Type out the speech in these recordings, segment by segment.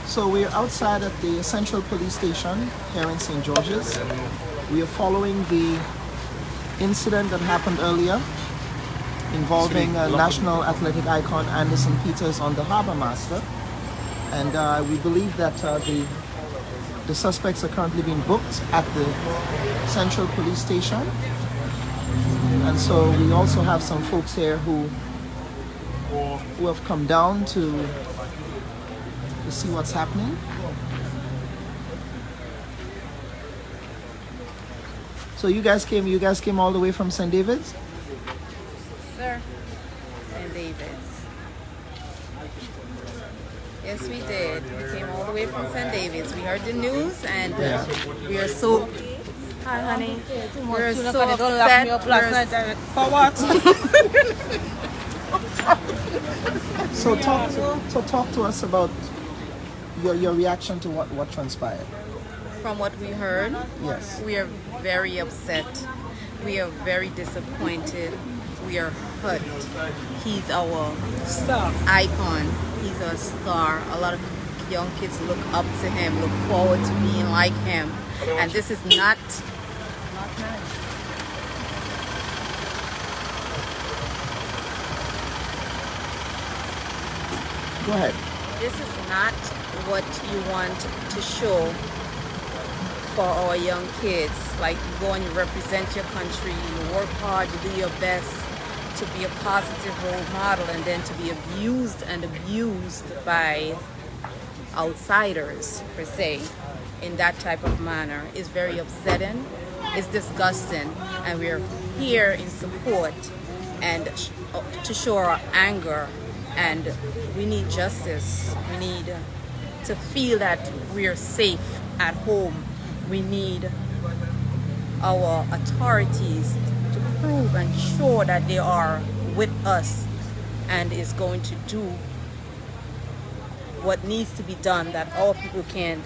So we're outside at the Central Police Station here in St. George's. We are following the incident that happened earlier involving national athletic icon Anderson Peters on the Harbour Master. And we believe that the suspects are currently being booked at the Central Police Station. And so we also have some folks here who have come down to see what's happening. So you guys came all the way from St. David's? Sir, St. David's. Yes, we did. We came all the way from St. David's. We heard the news and we are so... Hi, honey. We're so upset. For what? So talk to us about your reaction to what transpired. From what we heard, Yes. we are very upset. We are very disappointed. We are hurt. He's our Stop. icon. He's a star. A lot of young kids look up to him, look forward to being like him. And this is not nice. Go ahead. This is not what you want to show for our young kids. Like, you go and you represent your country, you work hard, you do your best to be a positive role model, and then to be abused and abused by outsiders, per se, in that type of manner is very upsetting. It's disgusting, and we're here in support and to show our anger. And we need justice. We need to feel that we are safe at home. We need our authorities to prove and show that they are with us and is going to do what needs to be done, that all people can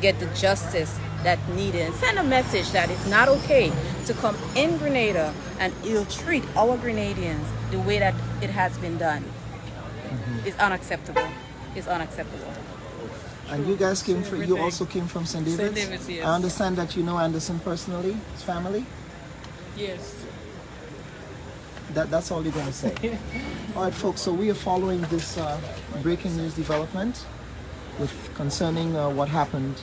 get the justice that needed, and send a message that it's not okay to come in Grenada and ill-treat our Grenadians the way that it has been done. It's unacceptable. It's unacceptable. And you guys you also came from St. David's? St. David's, yes. I understand that you know Anderson personally, his family? Yes. That's all you're going to say. All right, folks, so we are following this breaking news development concerning what happened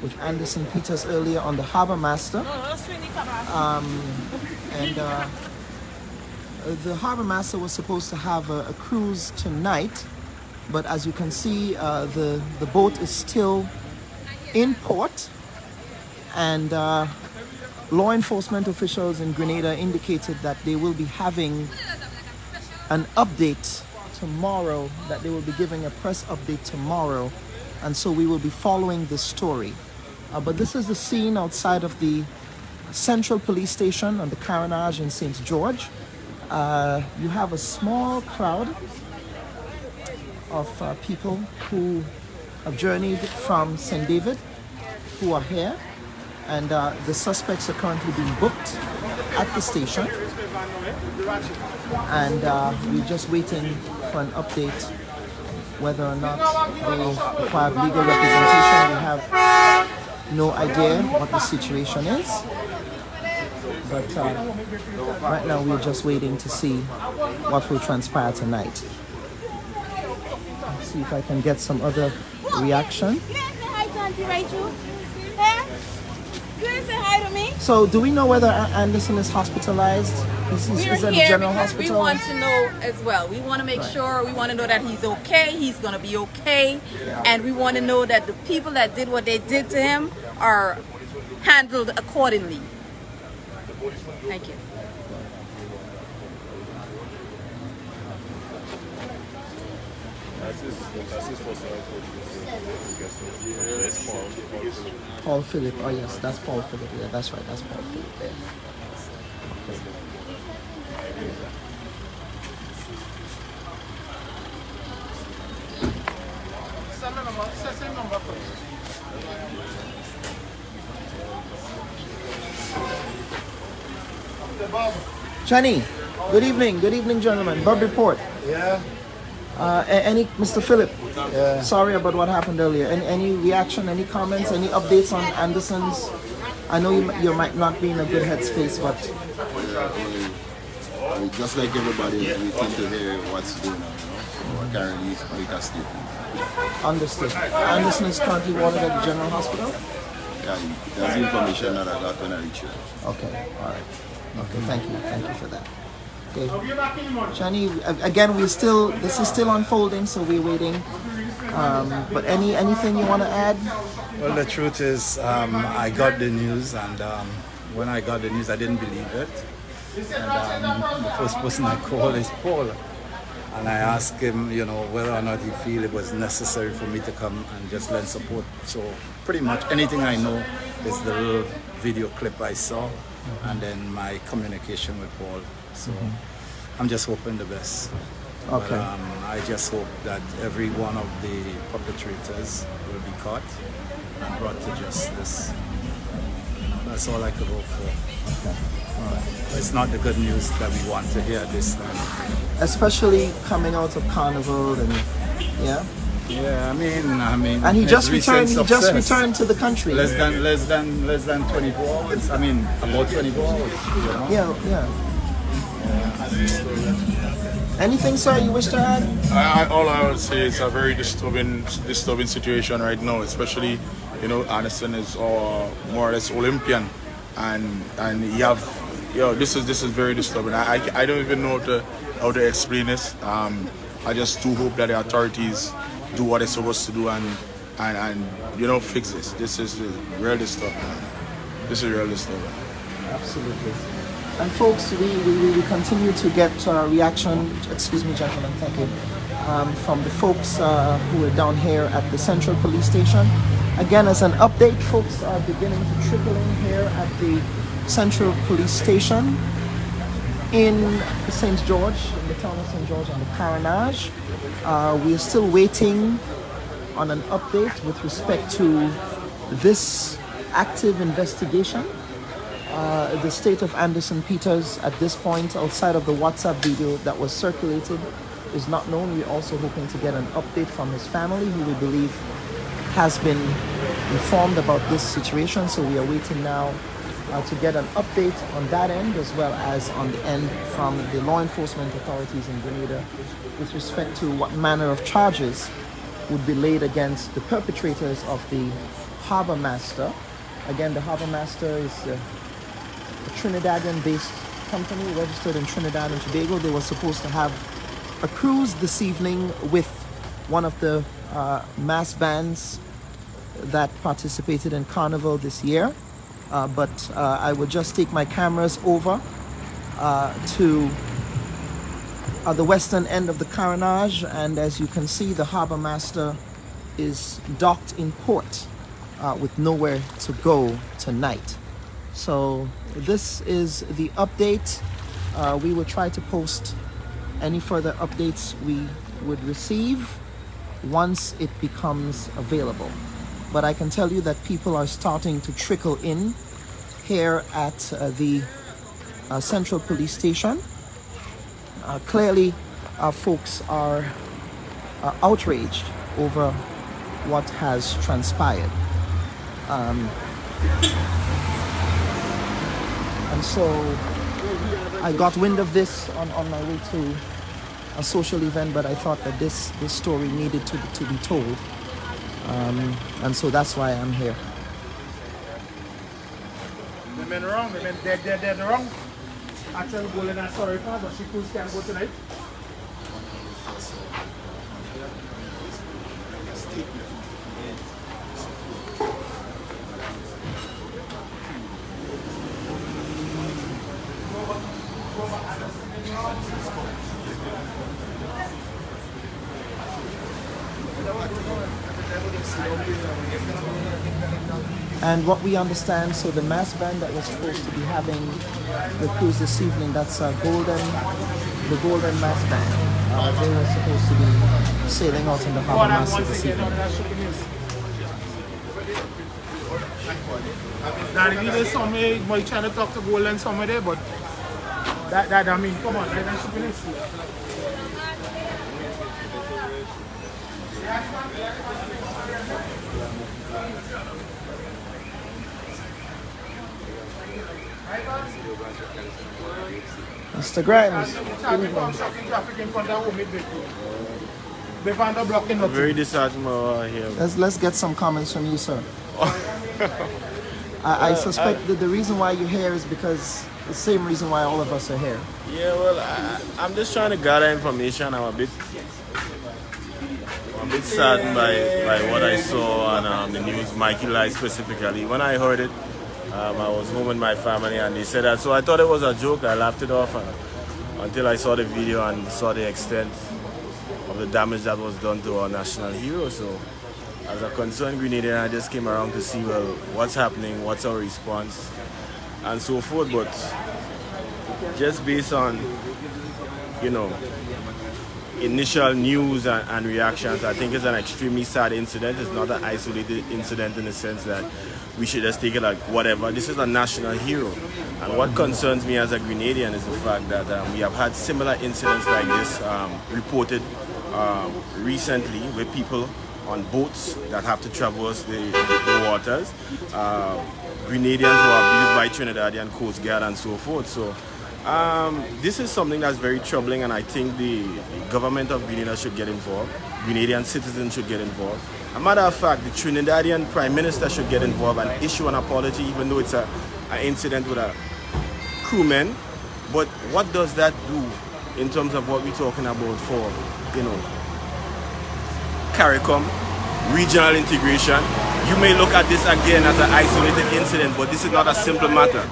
with Anderson Peters earlier on the Harbour Master. The Harbour Master was supposed to have a cruise tonight, but as you can see, the boat is still in port, and law enforcement officials in Grenada indicated that they will be having an update tomorrow, that they will be giving a press update tomorrow, and so we will be following this story. But this is the scene outside of the Central Police Station on the Carenage in St. George. You have a small crowd of people who have journeyed from St. David, who are here, and the suspects are currently being booked at the station, and we're just waiting for an update whether or not they require legal representation. We have no idea what the situation is, but right now we're just waiting to see what will transpire tonight. Let's see if I can get some other reaction. So, do we know whether Anderson is hospitalized? He's in the general hospital? We want to know as well. We want to make sure, we want to know that he's okay, he's going to be okay, and we want to know that the people that did what they did to him are handled accordingly. Thank you. Paul Philip. Oh yes, that's Paul Philip. Yeah, that's right. That's Paul Philip. Yeah. Okay. Jenny, Good evening, gentlemen. Bub report. Yeah. Any, Mr. Philip? Yeah. Sorry about what happened earlier. Any reaction, any comments, any updates on Anderson's? I know you might not be in a good headspace, but Just like everybody, we tend to hear what's going on, you know. So I can't really make a statement. understood. Anderson is currently warded at the General Hospital? Yeah, that's the information that I got when I reached here. Okay, all right. Okay, thank you for that. Okay, Shani, again, this is still unfolding, so we're waiting. But anything you want to add? Well, the truth is, I got the news, and when I got the news, I didn't believe it. And the first person I called is Paul. And I asked him, you know, whether or not he feel it was necessary for me to come and just lend support. So pretty much anything I know is the little video clip I saw, and then my communication with Paul. So I'm just hoping the best. Okay. But, I just hope that every one of the perpetrators will be caught and brought to justice. That's all I could hope for. It's not the good news that we want to hear this time. Especially coming out of Carnival and yeah. Yeah, I mean. And he his just recent returned. He just success. returned to the country. Less than 24 hours. I mean, about 24 hours. You know? Yeah. Anything, sir, you wish to add? All I would say is a very disturbing situation right now, especially, you know, Anderson is more or less Olympian, and you have, this is very disturbing. I don't even know how to explain this. I just do hope that the authorities do what they're supposed to do and you know, fix this. This is real disturbing. This is real disturbing. Absolutely. And folks, we continue to get reaction, excuse me gentlemen, thank you, from the folks who are down here at the Central Police Station. Again, as an update, folks are beginning to trickle in here at the Central Police Station in St. George, in the town of St. George on the Carenage. We are still waiting on an update with respect to this active investigation. The state of Anderson Peters at this point, outside of the WhatsApp video that was circulated, is not known. We're also hoping to get an update from his family, who we believe has been informed about this situation. So we are waiting now to get an update on that end, as well as on the end from the law enforcement authorities in Grenada with respect to what manner of charges would be laid against the perpetrators of the Harbour Master. Again, the Harbour Master is a Trinidadian-based company registered in Trinidad and Tobago. They were supposed to have a cruise this evening with one of the mass bands that participated in Carnival this year. But I will just take my cameras over to the western end of the Carenage, and as you can see, the Harbour Master is docked in port with nowhere to go tonight. So this is the update. We will try to post any further updates we would receive once it becomes available. But I can tell you that people are starting to trickle in here at the Central Police Station. Clearly, folks are outraged over what has transpired. And so I got wind of this on my way to a social event, but I thought that this story needed to be told. And so that's why I'm here. The men wrong, the men dead wrong. I tell Golden I'm sorry for her, but she can't go tonight. And what we understand, so the mass band that was supposed to be having the cruise this evening, that's the Golden Mass Band. They were supposed to be sailing out in the Harbour Master this evening. Now the video somewhere, boy trying to talk to Golden somewhere there, but That I mean, come on, let us finish. Mr. Grimes, Traffic in front of home, they found a block in the Very disheartened here. let's get some comments from you, sir. I suspect that the reason why you're here is because the same reason why all of us are here. Yeah, well, I'm just trying to gather information. I'm a bit saddened by what I saw on the news, Mikey Lai specifically. When I heard it, I was home with my family and they said that. So I thought it was a joke. I laughed it off until I saw the video and saw the extent of the damage that was done to our national hero. So as a concerned Grenadian, I just came around to see, well, what's happening, what's our response, and so forth. But just based on, initial news and reactions, I think it's an extremely sad incident. It's not an isolated incident in the sense that we should just take it like whatever. This is a national hero. And what concerns me as a Grenadian is the fact that we have had similar incidents like this reported recently with people on boats that have to traverse the waters. Grenadians who are abused by Trinidadian Coast Guard and so forth. So this is something that's very troubling, and I think the government of Grenada should get involved. Grenadian citizens should get involved. As a matter of fact, the Trinidadian Prime Minister should get involved and issue an apology, even though it's an incident with a crewman. But what does that do in terms of what we're talking about for, CARICOM, regional integration? You may look at this again as an isolated incident, but this is not a simple matter.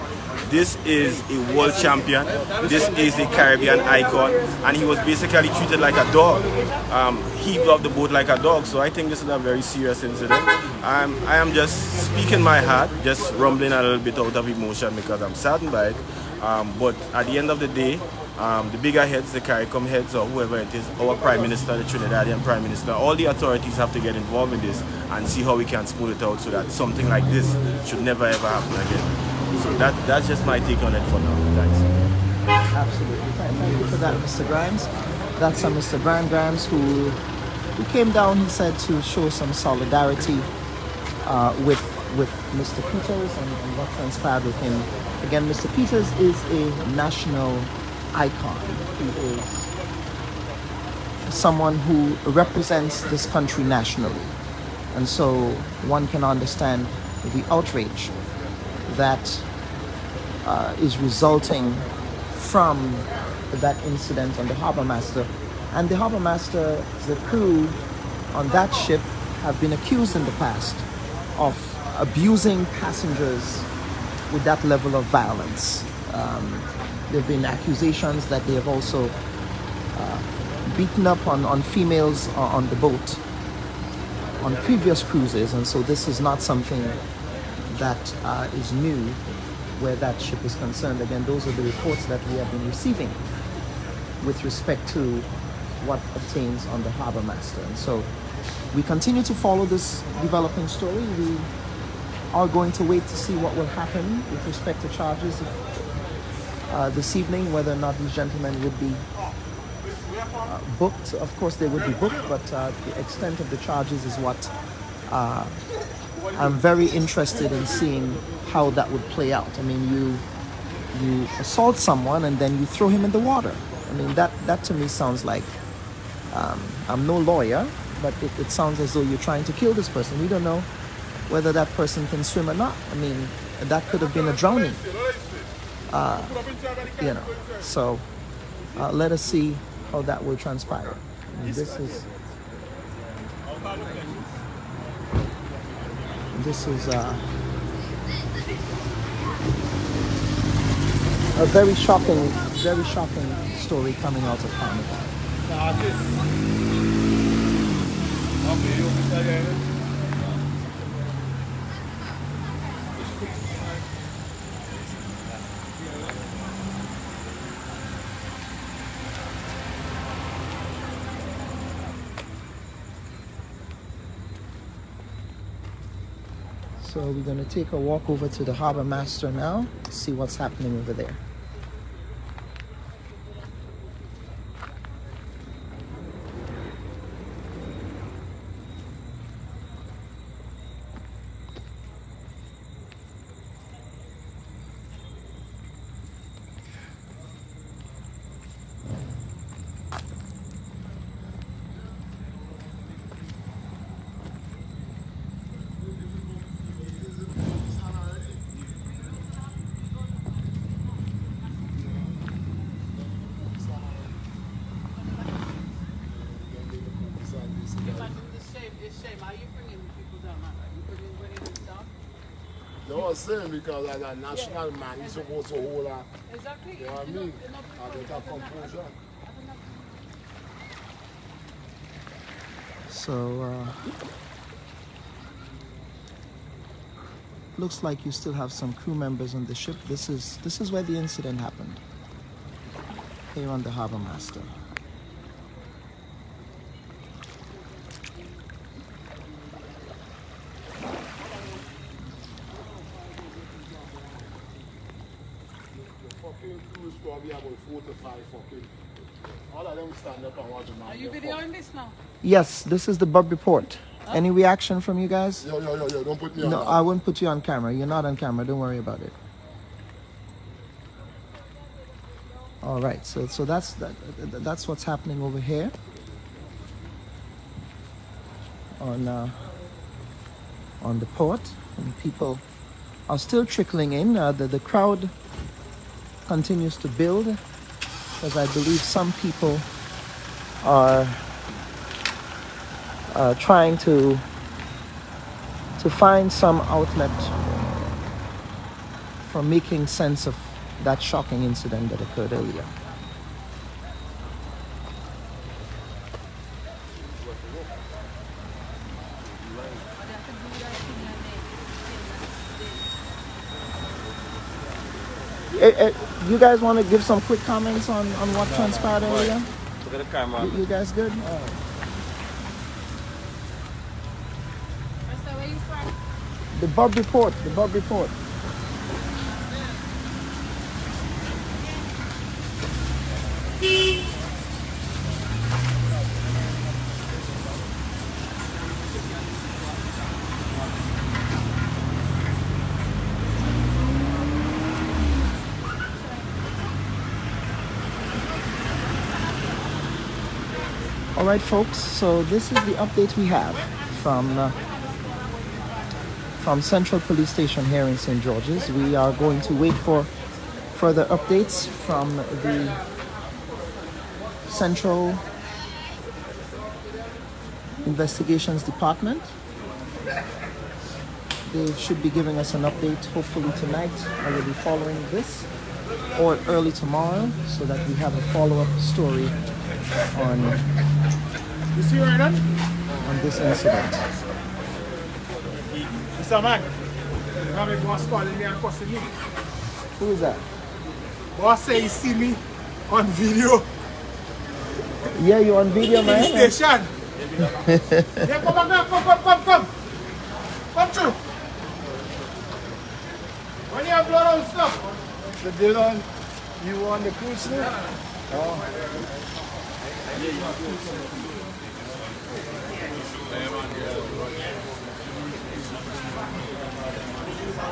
This is a world champion. This is a Caribbean icon, and he was basically treated like a dog. He loved the boat like a dog, so I think this is a very serious incident. I am just speaking my heart, just rumbling a little bit out of emotion because I'm saddened by it. But at the end of the day, the bigger heads, the CARICOM heads, or whoever it is, our Prime Minister, the Trinidadian Prime Minister, all the authorities have to get involved in this and see how we can smooth it out so that something like this should never ever happen again. So that's just my take on it for now. Thanks. Absolutely. Thank you for that, Mr. Grimes. That's Mr. Brian Grimes who came down, he said, to show some solidarity with Mr. Peters and what transpired with him. Again, Mr. Peters is a national icon. He is someone who represents this country nationally. And so one can understand the outrage that is resulting from that incident on the Harbour Master. And the Harbour Master, the crew on that ship have been accused in the past of abusing passengers with that level of violence. There have been accusations that they have also beaten up on females on the boat on previous cruises, and so this is not something that is new where that ship is concerned. Again, those are the reports that we have been receiving with respect to what obtains on the Harbour Master. And so we continue to follow this developing story. We are going to wait to see what will happen with respect to charges this evening, whether or not these gentlemen would be booked. Of course they would be booked, but the extent of the charges is what I'm very interested in seeing how that would play out. I mean, you assault someone and then you throw him in the water. I mean, that to me sounds like, I'm no lawyer, but it sounds as though you're trying to kill this person. We don't know whether that person can swim or not. I mean, that could have been a drowning. So let us see how that will transpire. And this is a very shocking story coming out of Harbour. So we're going to take a walk over to the Harbour Master now, see what's happening over there. You know what I'm saying? Because as a national man, you're supposed to hold on. Exactly. You know what I mean? I get that composure. So, looks like you still have some crew members on the ship. This is where the incident happened. Here on the Harbour Master. The fucking crew is probably about 4 to 5 fucking. All of them stand up and watch the man. Are you videoing this now? Yes, this is the Bub Report. Any reaction from you guys? Yo, don't put me on No, that. I won't put you on camera. You're not on camera. Don't worry about it. All right. So that's what's happening over here on the port, and people are still trickling in. The crowd continues to build, because I believe some people are trying to find some outlet for making sense of that shocking incident that occurred earlier. You guys want to give some quick comments on what transpired earlier? Look at the camera. You guys good? All right. Where you from? The Bub Report. The Bub Report. All right, folks. So this is the update we have from Central Police Station here in St. George's. We are going to wait for further updates from the Central Investigations Department. They should be giving us an update hopefully tonight, already following this, or early tomorrow, so that we have a follow-up story on You see right now? this incident. Mr. Man, you have a boss calling me and cussing me. Who is that? Boss say he see me on video. Yeah, you on video, man? Police station. Yeah, come on now, come. Come through. When you have blood on stuff. The deal on you on the cruise ship?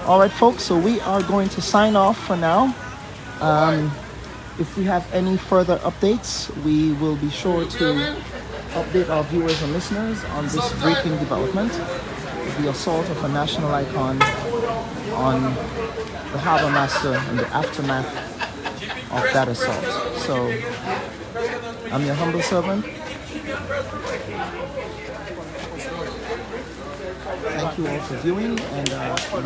All right, folks, so we are going to sign off for now. If we have any further updates, we will be sure to update our viewers and listeners on this breaking development, the assault of a national icon on the Harbour Master and the aftermath of that assault. So, I'm your humble servant. Thank you all for viewing, and we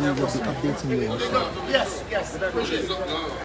will be updating you all shortly. Yes, appreciate it.